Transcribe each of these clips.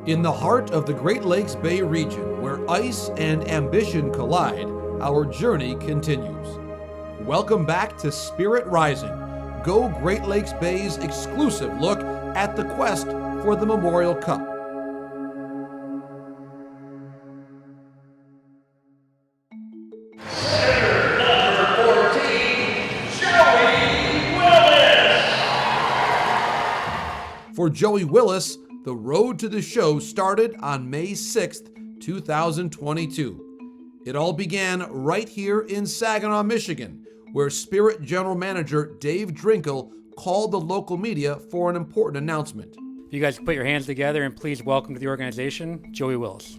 In the heart of the Great Lakes Bay region, where ice and ambition collide, our journey continues. Welcome back to Spirit Rising, Go Great Lakes Bay's exclusive look at the quest for the Memorial Cup. For Joey Willis, the road to the show started on May 6th, 2022. It all began right here in Saginaw, Michigan, where Spirit General Manager Dave Drinkle called the local media for an important announcement. If you guys put your hands together and please welcome to the organization, Joey Willis.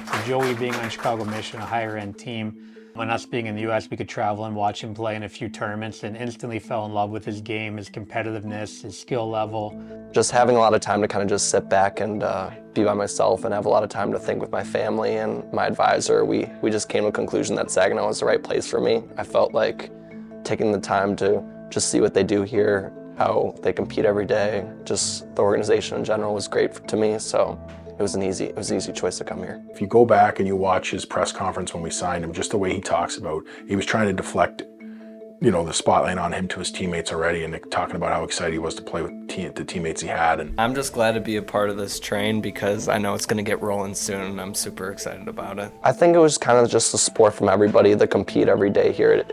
So Joey being on Chicago Mission, a higher end team, and us being in the U.S., we could travel and watch him play in a few tournaments and instantly fell in love with his game, his competitiveness, his skill level. Just having a lot of time to kind of just sit back and be by myself and have a lot of time to think with my family and my advisor, we just came to a conclusion that Saginaw was the right place for me. I felt like taking the time to just see what they do here, how they compete every day, just the organization in general was great to me, so it was an easy choice to come here. If you go back and you watch his press conference when we signed him, just the way he talks about, he was trying to deflect, the spotlight on him to his teammates already, and talking about how excited he was to play with the teammates he had. And I'm just glad to be a part of this train because I know it's going to get rolling soon, and I'm super excited about it. I think it was kind of just the support from everybody that compete every day here.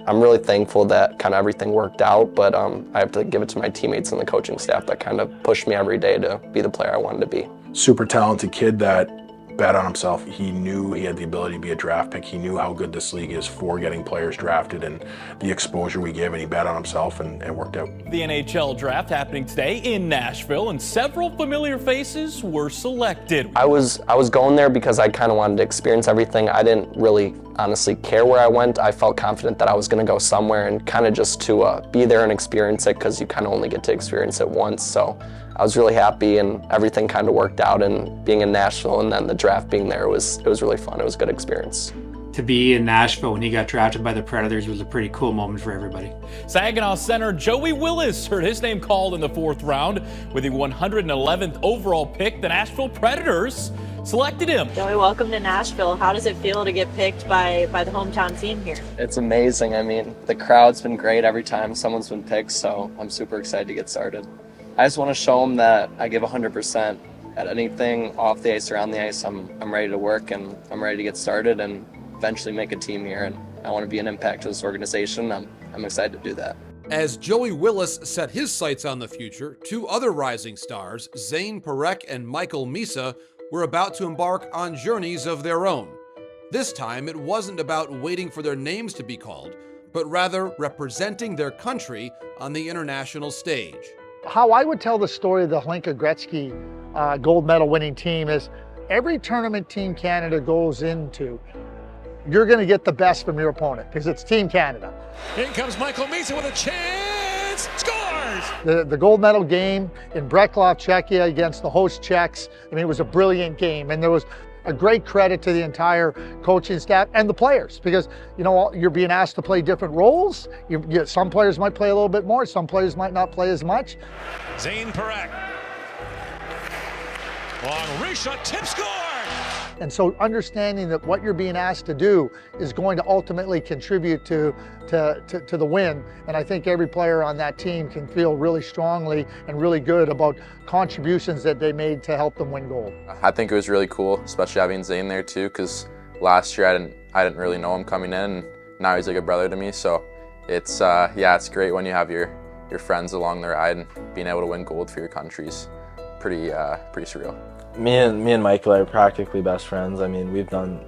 I'm really thankful that kind of everything worked out, but I have to give it to my teammates and the coaching staff that kind of pushed me every day to be the player I wanted to be. Super talented kid that bet on himself. He knew he had the ability to be a draft pick. He knew how good this league is for getting players drafted and the exposure we give, and he bet on himself and it worked out. The NHL draft happening today in Nashville, and several familiar faces were selected. I was going there because I kind of wanted to experience everything. I didn't really honestly care where I went. I felt confident that I was going to go somewhere and kind of just to be there and experience it, because you kind of only get to experience it once. So I was really happy, and everything kind of worked out, and being in Nashville and then the draft being there it was really fun. It was a good experience. To be in Nashville when he got drafted by the Predators was a pretty cool moment for everybody. Saginaw center Joey Willis heard his name called in the 4th round. With the 111th overall pick, the Nashville Predators selected him. Joey, welcome to Nashville. How does it feel to get picked by the hometown team here? It's amazing. I mean, the crowd's been great every time someone's been picked, so I'm super excited to get started. I just want to show them that I give 100% at anything off the ice or on the ice. I'm ready to work, and I'm ready to get started and eventually make a team here, and I want to be an impact to this organization. I'm excited to do that. As Joey Willis set his sights on the future, two other rising stars, Zane Parekh and Michael Misa, were about to embark on journeys of their own. This time, it wasn't about waiting for their names to be called, but rather representing their country on the international stage. How I would tell the story of the Hlinka Gretzky gold medal winning team is every tournament Team Canada goes into, you're going to get the best from your opponent because it's Team Canada. In comes Michael Misa with a chance, scores! The gold medal game in Breklov, Czechia against the host Czechs, it was a brilliant game, and there was a great credit to the entire coaching staff and the players, because you're being asked to play different roles. Some players might play a little bit more, some players might not play as much. Zane Parekh. Long reach shot, tip score! And so understanding that what you're being asked to do is going to ultimately contribute to the win. And I think every player on that team can feel really strongly and really good about contributions that they made to help them win gold. I think it was really cool, especially having Zane there too, because last year I didn't really know him coming in, and now he's like a brother to me. So it's it's great when you have your friends along the ride, and being able to win gold for your country's pretty surreal. Me and Michael are practically best friends. I mean, we've done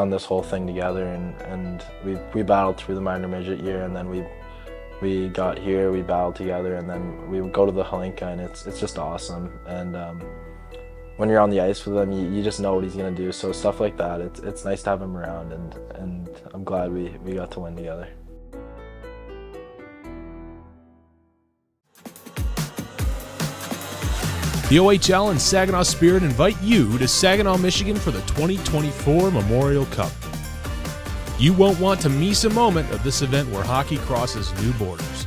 this whole thing together, and we battled through the minor midget year, and then we got here, we battled together, and then we go to the Hlinka, and it's just awesome. And when you're on the ice with him, you just know what he's gonna do. So stuff like that, it's nice to have him around, and I'm glad we got to win together. The OHL and Saginaw Spirit invite you to Saginaw, Michigan for the 2024 Memorial Cup. You won't want to miss a moment of this event where hockey crosses new borders.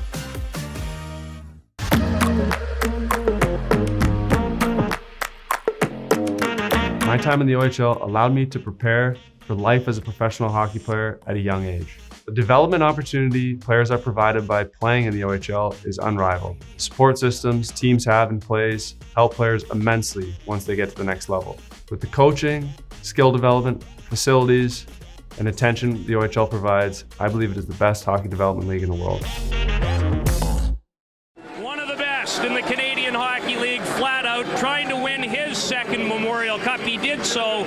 My time in the OHL allowed me to prepare for life as a professional hockey player at a young age. The development opportunity players are provided by playing in the OHL is unrivaled. Support systems teams have in place help players immensely once they get to the next level. With the coaching, skill development, facilities, and attention the OHL provides, I believe it is the best hockey development league in the world. One of the best in the Canadian Hockey League, flat out trying to win his second Memorial Cup. He did so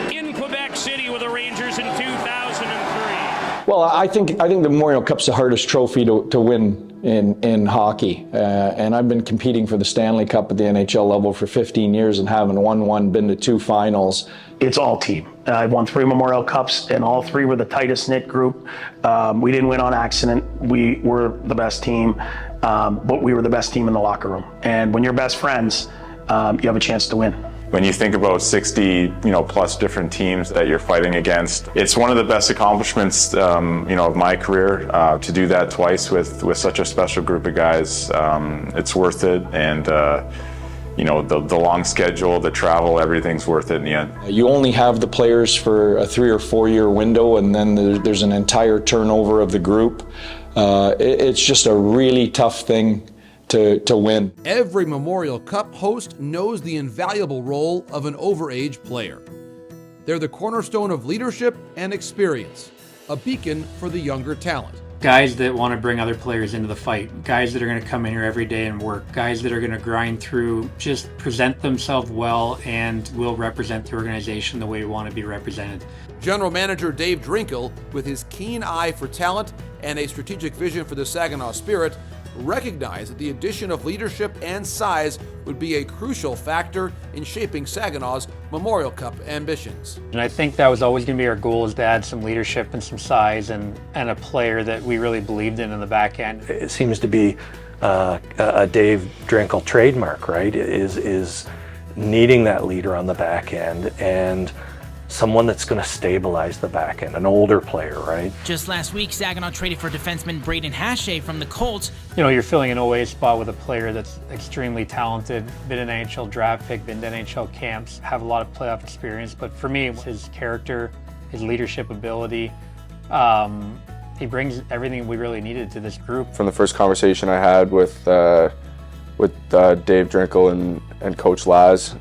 in Quebec City with the Rangers in 2003. Well, I think the Memorial Cup's the hardest trophy to win in hockey, and I've been competing for the Stanley Cup at the NHL level for 15 years and haven't won one, been to 2 finals. It's all team. I've won 3 Memorial Cups, and all 3 were the tightest knit group. We didn't win on accident. We were the best team, but we were the best team in the locker room. And when you're best friends, you have a chance to win. When you think about 60, plus different teams that you're fighting against, it's one of the best accomplishments, of my career. To do that twice with such a special group of guys, it's worth it. And the long schedule, the travel, everything's worth it in the end. You only have the players for a 3 or 4 year window, and then there's an entire turnover of the group. It's just a really tough thing to win. Every Memorial Cup host knows the invaluable role of an overage player. They're the cornerstone of leadership and experience, a beacon for the younger talent. Guys that want to bring other players into the fight, guys that are going to come in here every day and work, guys that are going to grind through, just present themselves well and will represent the organization the way we want to be represented. General Manager Dave Drinkel, with his keen eye for talent and a strategic vision for the Saginaw Spirit, recognized that the addition of leadership and size would be a crucial factor in shaping Saginaw's Memorial Cup ambitions. And I think that was always going to be our goal, is to add some leadership and some size and a player that we really believed in the back end. It seems to be a Dave Drinkel trademark, right? Is needing that leader on the back end and someone that's going to stabilize the back end, an older player, right? Just last week, Saginaw traded for defenseman Braden Hache from the Colts. You're filling an OA spot with a player that's extremely talented, been an NHL draft pick, been to NHL camps, have a lot of playoff experience. But for me, it's his character, his leadership ability. He brings everything we really needed to this group. From the first conversation I had with Dave Drinkel and Coach Laz,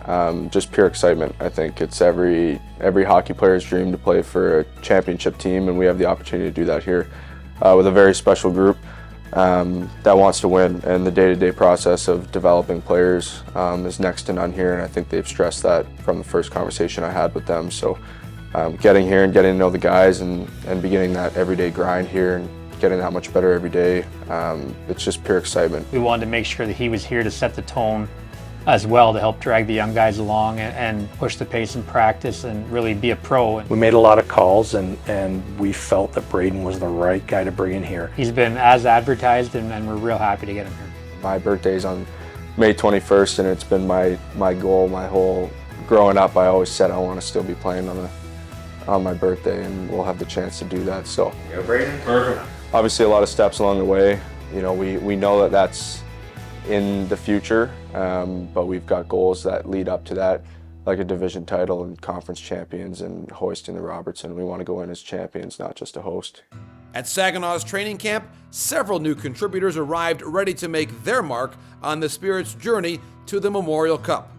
just pure excitement. I think it's every hockey player's dream to play for a championship team, and we have the opportunity to do that here with a very special group that wants to win. And the day-to-day process of developing players is next to none here, and I think they've stressed that from the first conversation I had with them. So getting here and getting to know the guys and beginning that everyday grind here and getting that much better every day, it's just pure excitement. We wanted to make sure that he was here to set the tone as well, to help drag the young guys along and push the pace in practice and really be a pro. We made a lot of calls and we felt that Braden was the right guy to bring in here. He's been as advertised and we're real happy to get him here. My birthday's on May 21st, and it's been my goal my whole growing up. I always said I want to still be playing on my birthday, and we'll have the chance to do that. So Yeah, Braden. Perfect. Obviously a lot of steps along the way. We know that that's in the future, but we've got goals that lead up to that, like a division title and conference champions and hoisting the Robertson. We want to go in as champions, not just a host. At Saginaw's training camp, several new contributors arrived ready to make their mark on the Spirit's journey to the Memorial Cup.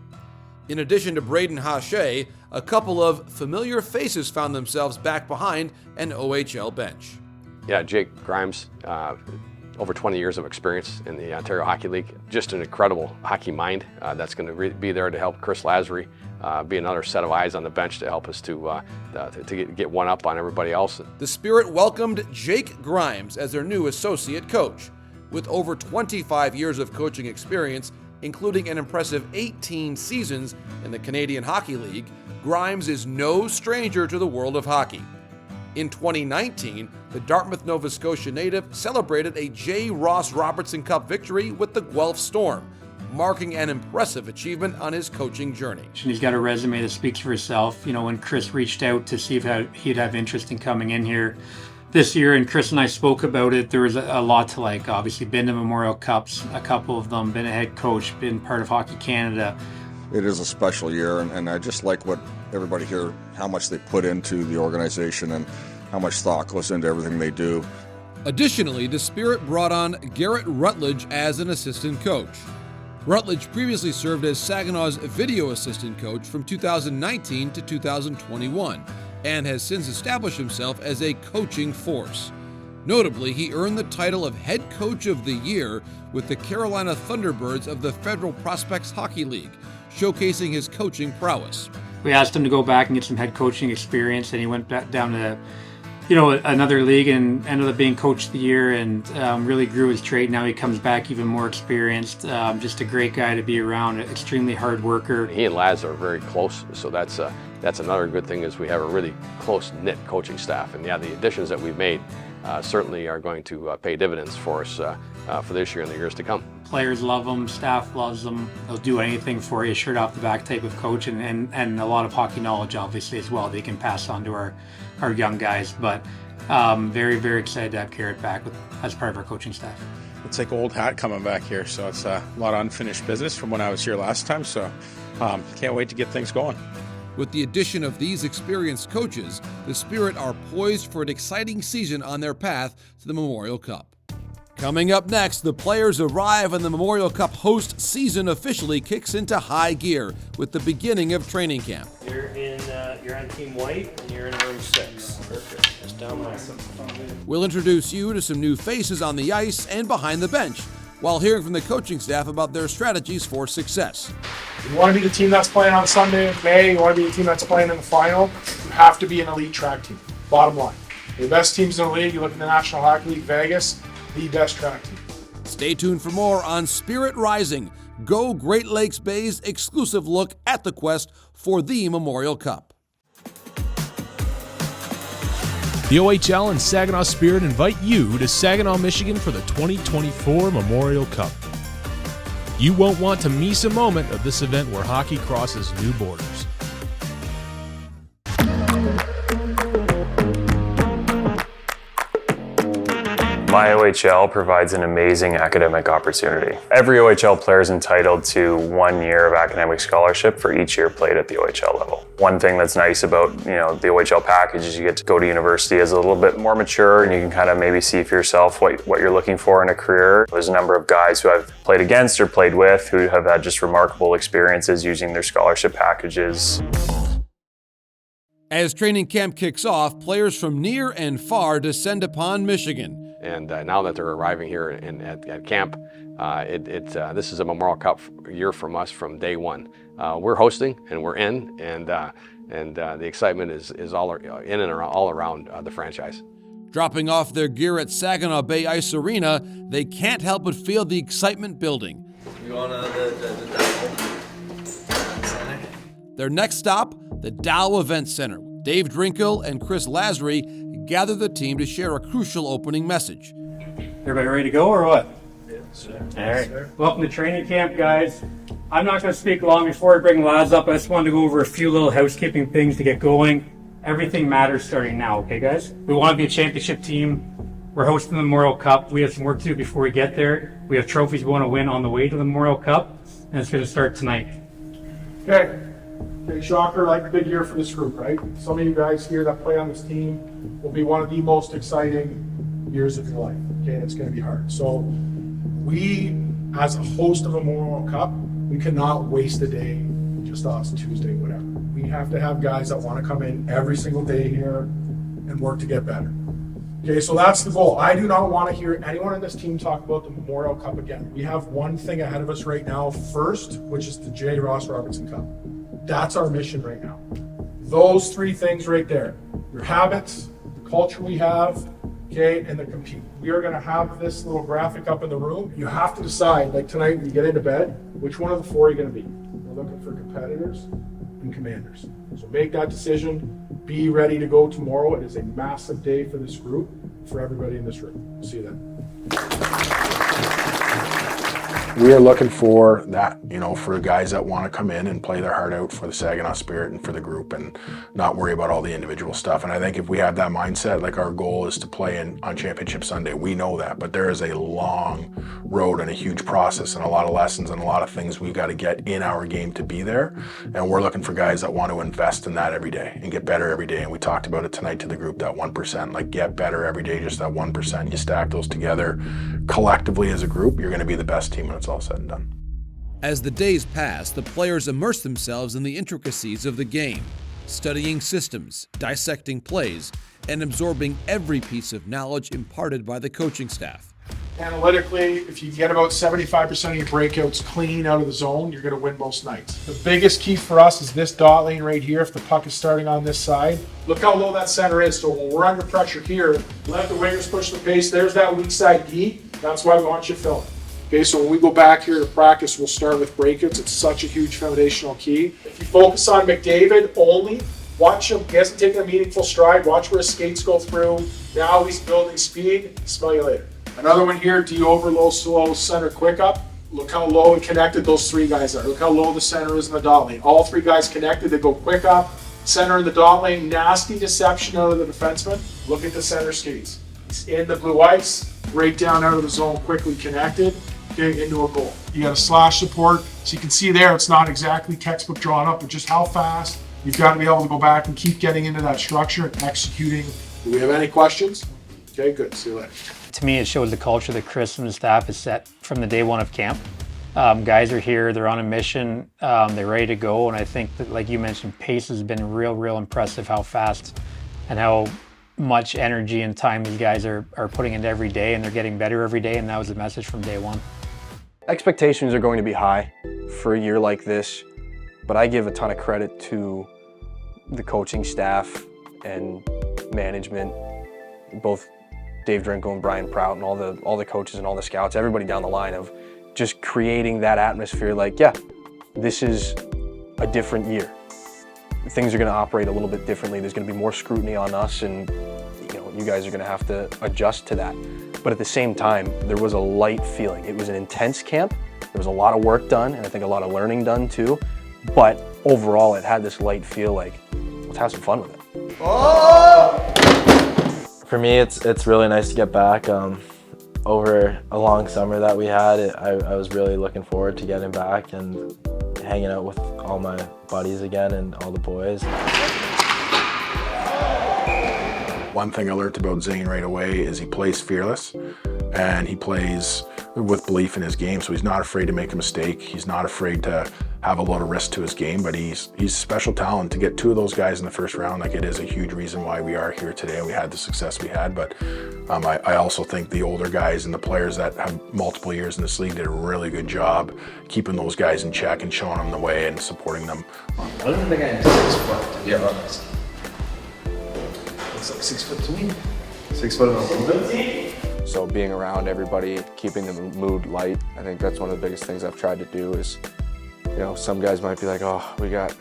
In addition to Braden Hache, a couple of familiar faces found themselves back behind an OHL bench. Yeah, Jake Grimes, over 20 years of experience in the Ontario Hockey League. Just an incredible hockey mind that's going to be there to help Chris Lazary be another set of eyes on the bench to help us to get one up on everybody else. The Spirit welcomed Jake Grimes as their new associate coach. With over 25 years of coaching experience, including an impressive 18 seasons in the Canadian Hockey League, Grimes is no stranger to the world of hockey. In 2019, the Dartmouth, Nova Scotia native celebrated a J. Ross Robertson Cup victory with the Guelph Storm, marking an impressive achievement on his coaching journey. He's got a resume that speaks for itself. When Chris reached out to see if he'd have interest in coming in here this year, and Chris and I spoke about it, there was a lot to like. Obviously, been to Memorial Cups, a couple of them, been a head coach, been part of Hockey Canada, it is a special year, and I just like what everybody here, how much they put into the organization and how much thought goes into everything they do. Additionally, the Spirit brought on Garrett Rutledge as an assistant coach. Rutledge previously served as Saginaw's video assistant coach from 2019 to 2021 and has since established himself as a coaching force. Notably, he earned the title of Head Coach of the Year with the Carolina Thunderbirds of the Federal Prospects Hockey League, showcasing his coaching prowess. We asked him to go back and get some head coaching experience, and he went back down to another league and ended up being Coach of the Year and really grew his trade. Now he comes back even more experienced. Just a great guy to be around, an extremely hard worker. He and Laz are very close, so that's another good thing is we have a really close-knit coaching staff. And yeah, the additions that we've made certainly are going to pay dividends for us for this year and the years to come. Players love him, staff loves him. They'll do anything for you, shirt off the back type of coach, and a lot of hockey knowledge obviously as well they can pass on to our young guys. But very, very excited to have Garrett back as part of our coaching staff. It's like old hat coming back here, so it's a lot of unfinished business from when I was here last time, so can't wait to get things going. With the addition of these experienced coaches, the Spirit are poised for an exciting season on their path to the Memorial Cup. Coming up next, the players arrive and the Memorial Cup host season officially kicks into high gear with the beginning of training camp. You're on Team White and you're in room 6. Perfect. Just down there. We'll introduce you to some new faces on the ice and behind the bench, while hearing from the coaching staff about their strategies for success. You want to be the team that's playing on Sunday in May, you want to be the team that's playing in the final, you have to be an elite track team. Bottom line. The best teams in the league, you look at the National Hockey League, Vegas, the best track team. Stay tuned for more on Spirit Rising, Go Great Lakes Bay's exclusive look at the quest for the Memorial Cup. The OHL and Saginaw Spirit invite you to Saginaw, Michigan for the 2024 Memorial Cup. You won't want to miss a moment of this event where hockey crosses new borders. My OHL provides an amazing academic opportunity. Every OHL player is entitled to 1 year of academic scholarship for each year played at the OHL level. One thing that's nice about the OHL package is you get to go to university as a little bit more mature, and you can kind of maybe see for yourself what you're looking for in a career. There's a number of guys who I've played against or played with who have had just remarkable experiences using their scholarship packages. As training camp kicks off, players from near and far descend upon Michigan. And now that they're arriving here at camp, this is a Memorial Cup year from us from day one. We're hosting and we're in, and the excitement is all in and all around the franchise. Dropping off their gear at Saginaw Bay Ice Arena, they can't help but feel the excitement building. You going to the center? Their next stop, the Dow Event Center. Dave Drinkle and Chris Lasry gather the team to share a crucial opening message. Everybody ready to go or what? Yes, All right. Welcome to training camp, guys. I'm not going to speak long before I bring Laz up. I just wanted to go over a few little housekeeping things to get going. Everything matters starting now, okay, guys? We want to be a championship team. We're hosting the Memorial Cup. We have some work to do before we get there. We have trophies we want to win on the way to the Memorial Cup, and it's going to start tonight. Okay, shocker, like a big year for this group, right? Some of you guys here that play on this team will be one of the most exciting years of your life, okay? It's going to be hard. So we, as a host of a Memorial Cup, we cannot waste a day just us, Tuesday, whatever. We have to have guys that want to come in every single day here and work to get better. Okay, so that's the goal. I do not want to hear anyone on this team talk about the Memorial Cup again. We have one thing ahead of us right now first, which is the J. Ross Robertson Cup. That's our mission right now. Those three things right there, your habits, the culture we have, okay, and the compete. We are going to have this little graphic up in the room. You have to decide, like tonight when you get into bed, which one of the four are you going to be? We're looking for competitors and commanders. So make that decision. Be ready to go tomorrow. It is a massive day for this group, for everybody in this room. See you then. we are looking for that, for guys that want to come in and play their heart out for the Saginaw Spirit and for the group and not worry about all the individual stuff. And I think if we have that mindset, like our goal is to play on Championship Sunday, we know that, but there is a long road and a huge process and a lot of lessons and a lot of things we've got to get in our game to be there. And we're looking for guys that want to invest in that every day and get better every day. And we talked about it tonight to the group, that 1%, like get better every day, just that 1%. You stack those together collectively as a group, you're going to be the best team when it's all said and done. As the days pass, the players immerse themselves in the intricacies of the game, studying systems, dissecting plays, and absorbing every piece of knowledge imparted by the coaching staff. Analytically, if you get about 75% of your breakouts clean out of the zone, you're going to win most nights. The biggest key for us is this dot lane right here. If the puck is starting on this side, look how low that center is. So when we're under pressure here, let the wingers push the pace. There's that weak side D. That's why we want you filling. Okay, so when we go back here to practice, we'll start with breakouts. It's such a huge foundational key. If you focus on McDavid only, watch him. He hasn't taken a meaningful stride. Watch where his skates go through. Now he's building speed. Smell you later. Another one here, D over, low, slow, center, quick up. Look how low and connected those three guys are. Look how low the center is in the dot lane. All three guys connected, they go quick up. Center in the dot lane, nasty deception out of the defenseman. Look at the center skates. He's in the blue ice, right down out of the zone, quickly connected, okay, into a goal. You got a slash support, so you can see there it's not exactly textbook drawn up, but just how fast you've got to be able to go back and keep getting into that structure and executing. Do we have any questions? Okay, good. See you later. To me, it shows the culture that Chris and the staff has set from the day one of camp. Guys are here, they're on a mission, they're ready to go, and I think that, like you mentioned, pace has been real impressive, how fast and how much energy and time these guys are putting into every day, and they're getting better every day, and that was the message from day one. Expectations are going to be high for a year like this, but I give a ton of credit to the coaching staff and management, both Dave Drinkel and Brian Prout and all the coaches and all the scouts, everybody down the line, of just creating that atmosphere like, yeah, this is a different year. Things are going to operate a little bit differently. There's going to be more scrutiny on us, and you guys are going to have to adjust to that. But at the same time, there was a light feeling. It was an intense camp. There was a lot of work done, and I think a lot of learning done too. But overall, it had this light feel like, let's have some fun with it. Oh! For me, it's really nice to get back. Over a long summer that we had, I was really looking forward to getting back and hanging out with all my buddies again and all the boys. One thing I learned about Zane right away is he plays fearless, and he plays with belief in his game, so he's not afraid to make a mistake. He's not afraid to have a lot of risk to his game, but he's special talent. To get two of those guys in the first round, like, it is a huge reason why we are here today and we had the success we had. But I also think the older guys and the players that have multiple years in this league did a really good job keeping those guys in check and showing them the way and supporting them. I don't think I'm 6 foot, to be honest. Looks like 6 foot to me. 6 foot and a little bit. So being around everybody, keeping the mood light, I think that's one of the biggest things I've tried to do. Is, some guys might be like, oh, we got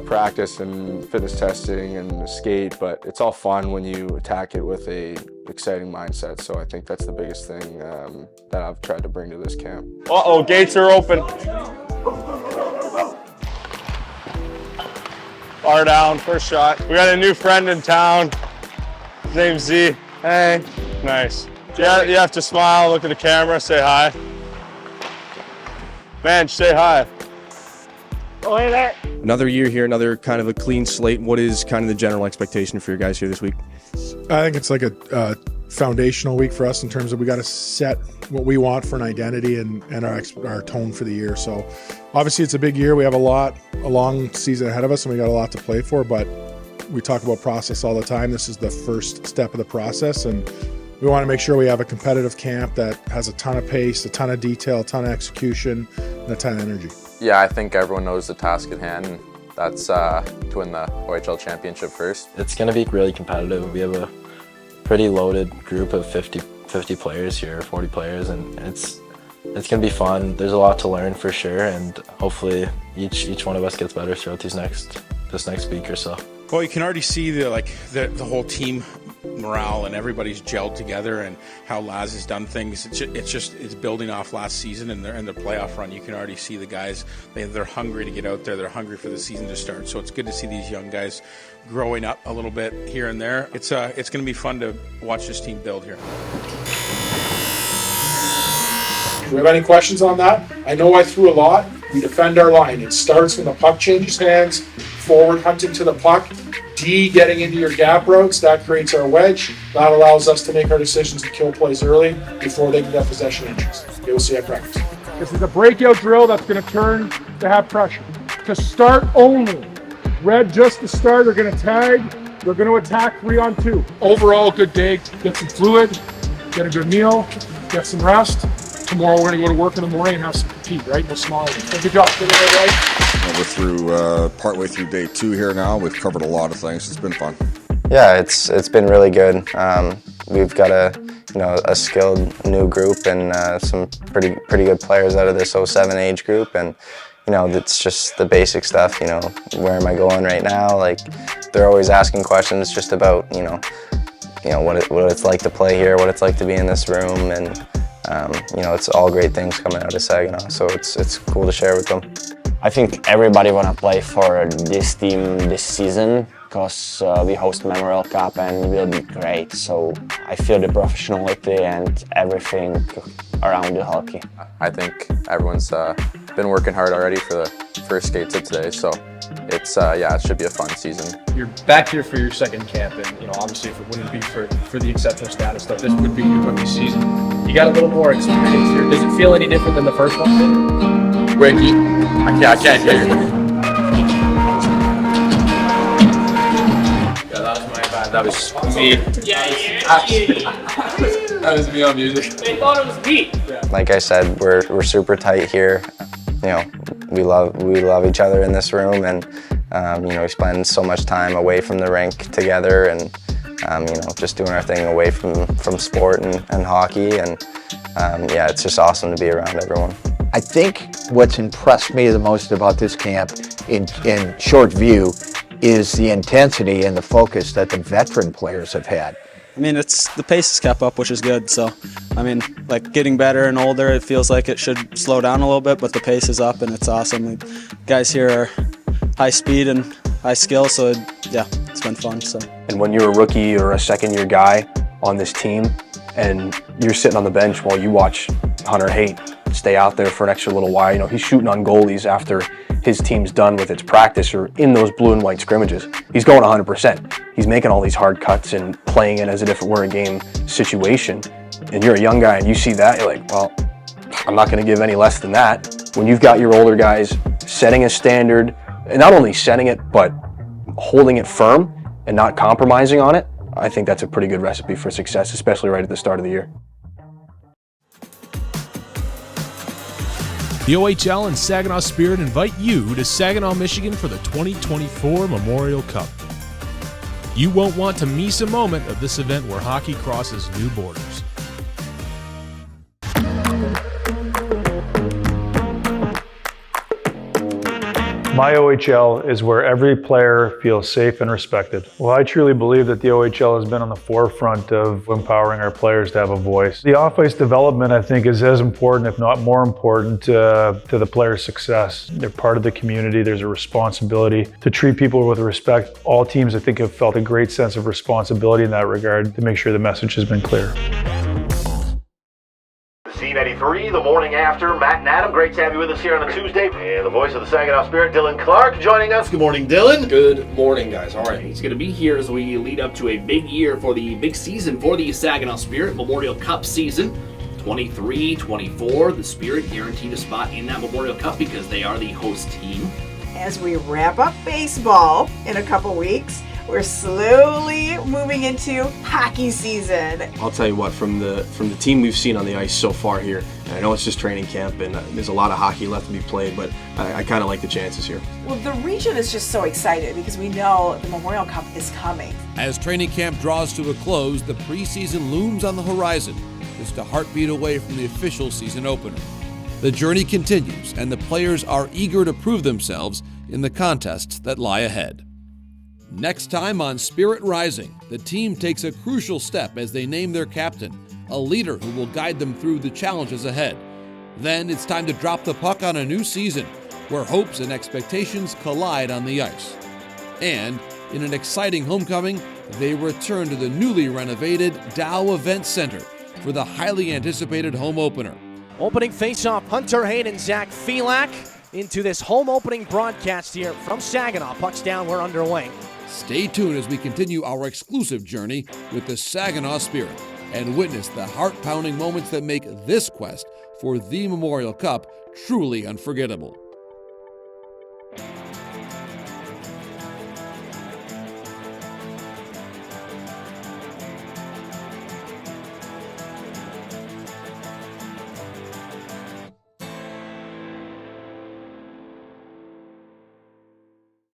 practice and fitness testing and skate, but it's all fun when you attack it with a exciting mindset. So I think that's the biggest thing that I've tried to bring to this camp. Uh-oh, gates are open. Bar down, first shot. We got a new friend in town. His name's Z. Hey. Nice. Yeah, you have to smile, look at the camera, say hi. Bench, say hi. Oh, hey there. Another year here, another kind of a clean slate. What is kind of the general expectation for your guys here this week? I think it's like a foundational week for us in terms of we got to set what we want for an identity and our tone for the year. So obviously it's a big year. We have a long season ahead of us, and we got a lot to play for, but we talk about process all the time. This is the first step of the process, and we want to make sure we have a competitive camp that has a ton of pace, a ton of detail, a ton of execution, and a ton of energy. Yeah, I think everyone knows the task at hand, and that's to win the OHL championship first. It's going to be really competitive. We have a pretty loaded group of 50 players here, 40 players, and it's going to be fun. There's a lot to learn for sure, and hopefully each one of us gets better throughout this next week or so. Well, you can already see the whole team morale, and everybody's gelled together, and how Laz has done things. It's building off last season and their playoff run. You can already see the guys, they're hungry to get out there. They're hungry for the season to start. So it's good to see these young guys growing up a little bit here and there. It's going to be fun to watch this team build here. Do we have any questions on that? I know I threw a lot. We defend our line. It starts when the puck changes hands, forward hunting to the puck, D getting into your gap routes. That creates our wedge. That allows us to make our decisions to kill plays early before they can get possession inches. You'll see at practice. This is a breakout drill that's going to turn to have pressure. To start only. Red just to start. They're going to tag. They're going to attack 3-on-2. Overall, good day. Get some fluid, get a good meal, get some rest. Tomorrow we're going to go to work in the morning and have some compete, right? No smile. Good job. Get it right. We're through partway through day 2 here now. We've covered a lot of things. It's been fun. Yeah, it's been really good. We've got a skilled new group and some pretty good players out of this 07 age group, and it's just the basic stuff. Where am I going right now? Like, they're always asking questions just about what it's like to play here, what it's like to be in this room, and it's all great things coming out of Saginaw, so it's cool to share with them. I think everybody wanna play for this team this season because we host Memorial Cup and it will be great. So I feel the professionality and everything around the hockey. I think everyone's been working hard already for the first skates of today, so it's it should be a fun season. You're back here for your second camp, and obviously if it wouldn't be for the exceptional status stuff, this would be your rookie season. You got a little more experience here. Does it feel any different than the first one? Wait, I can't hear you. Yeah, that was my bad. That was me. That was me on music. They thought it was me. Like I said, we're super tight here. We love each other in this room, and we spend so much time away from the rink together, and just doing our thing away from sport and hockey, and it's just awesome to be around everyone. I think what's impressed me the most about this camp in short view is the intensity and the focus that the veteran players have had. I mean, the pace has kept up, which is good. So, getting better and older, it feels like it should slow down a little bit, but the pace is up and it's awesome. Guys here are high speed and high skill, so it's been fun. So. And when you're a rookie or a second-year guy on this team, and you're sitting on the bench while you watch Hunter Haight stay out there for an extra little while, he's shooting on goalies after his team's done with its practice or in those blue and white scrimmages. He's going 100%. He's making all these hard cuts and playing it as if it were a game situation. And you're a young guy and you see that, you're like, well, I'm not going to give any less than that. When you've got your older guys setting a standard, and not only setting it, but holding it firm and not compromising on it, I think that's a pretty good recipe for success, especially right at the start of the year. The OHL and Saginaw Spirit invite you to Saginaw, Michigan for the 2024 Memorial Cup. You won't want to miss a moment of this event where hockey crosses new borders. My OHL is where every player feels safe and respected. Well, I truly believe that the OHL has been on the forefront of empowering our players to have a voice. The off-ice development, I think, is as important, if not more important, to the player's success. They're part of the community. There's a responsibility to treat people with respect. All teams, I think, have felt a great sense of responsibility in that regard to make sure the message has been clear. Z93, the morning after. Matt and Adam, great to have you with us here on a Tuesday. And the voice of the Saginaw Spirit, Dylan Clark, joining us. Good morning, Dylan. Good morning, guys. All right, he's going to be here as we lead up to a big year for the big season for the Saginaw Spirit, Memorial Cup season. 23-24, the Spirit guaranteed a spot in that Memorial Cup because they are the host team. As we wrap up baseball in a couple weeks, we're slowly moving into hockey season. I'll tell you what, from the team we've seen on the ice so far here, and I know it's just training camp and there's a lot of hockey left to be played, but I kind of like the chances here. Well, the region is just so excited because we know the Memorial Cup is coming. As training camp draws to a close, the preseason looms on the horizon, just a heartbeat away from the official season opener. The journey continues, and the players are eager to prove themselves in the contests that lie ahead. Next time on Spirit Rising, the team takes a crucial step as they name their captain, a leader who will guide them through the challenges ahead. Then it's time to drop the puck on a new season, where hopes and expectations collide on the ice. And in an exciting homecoming, they return to the newly renovated Dow Event Center for the highly anticipated home opener. Opening faceoff, Hunter Hayden, Zach Felak into this home opening broadcast here from Saginaw. Pucks down, we're underway. Stay tuned as we continue our exclusive journey with the Saginaw Spirit and witness the heart-pounding moments that make this quest for the Memorial Cup truly unforgettable.